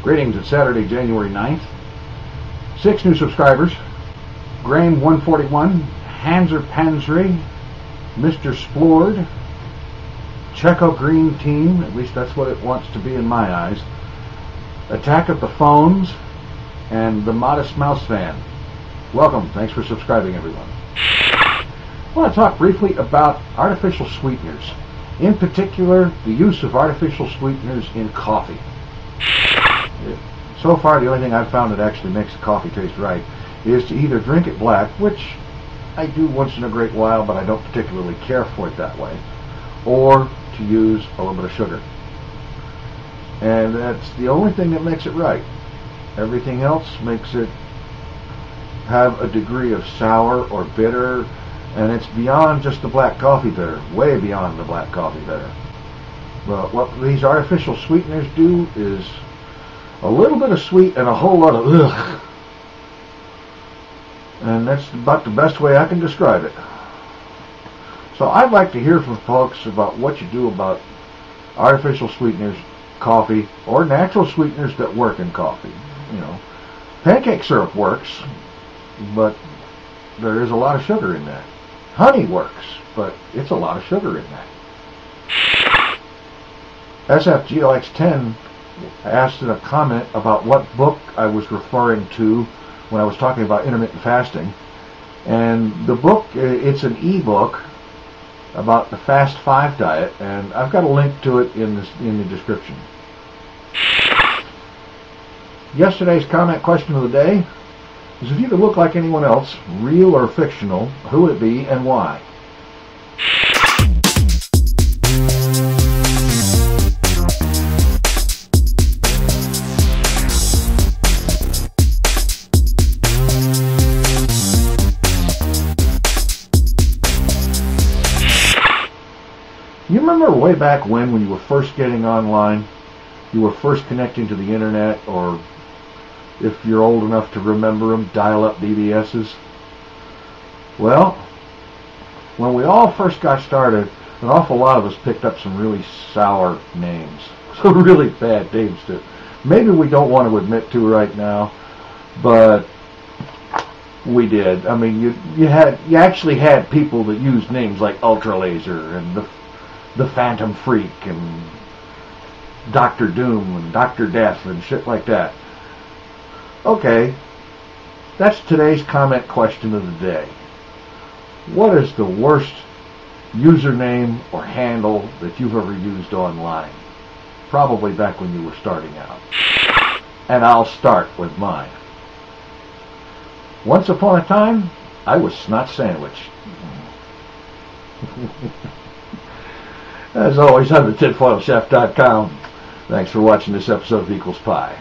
Greetings, it's Saturday, January 9th. 6 new subscribers. Graham 141, Hanser Pansry, Mr. Splored, Checo Green Team, at least that's what it wants to be in my eyes, Attack of the Phones, and the Modest Mouse Fan. Welcome, thanks for subscribing everyone. I want to talk briefly about artificial sweeteners. In particular, the use of artificial sweeteners in coffee. So far, the only thing I've found that actually makes the coffee taste right is to either drink it black, which I do once in a great while, but I don't particularly care for it that way, or to use a little bit of sugar. And that's the only thing that makes it right. Everything else makes it have a degree of sour or bitter, and it's beyond just the black coffee bitter, way beyond the black coffee bitter. But what these artificial sweeteners do is a little bit of sweet and a whole lot of ugh. And that's about the best way I can describe it. So I'd like to hear from folks about what you do about artificial sweeteners, coffee, or natural sweeteners that work in coffee. You know, pancake syrup works, but there is a lot of sugar in that. Honey works, but it's a lot of sugar in that. SFGLX10 asked in a comment about what book I was referring to when I was talking about intermittent fasting. And the book, it's an e-book about the Fast 5 diet, and I've got a link to it in the description. Yesterday's comment question of the day is, if you could look like anyone else, real or fictional, who would it be and why? You remember way back when you were first getting online, you were first connecting to the internet, or if you're old enough to remember them, dial-up BBSs? Well, when we all first got started, an awful lot of us picked up some really sour names, some really bad names that maybe we don't want to admit to right now, but we did. I mean, you actually had people that used names like Ultra Laser and the Phantom Freak and Dr. Doom and Dr. Death and shit like that. Okay, that's today's comment question of the day. What is the worst username or handle that you've ever used online? Probably back when you were starting out. And I'll start with mine. Once upon a time, I was Snot Sandwich. As always, I'm the tinfoilchef.com. Thanks for watching this episode of Equals Pie.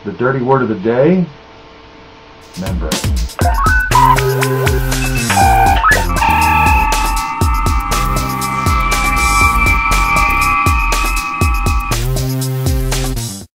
The dirty word of the day: membrane.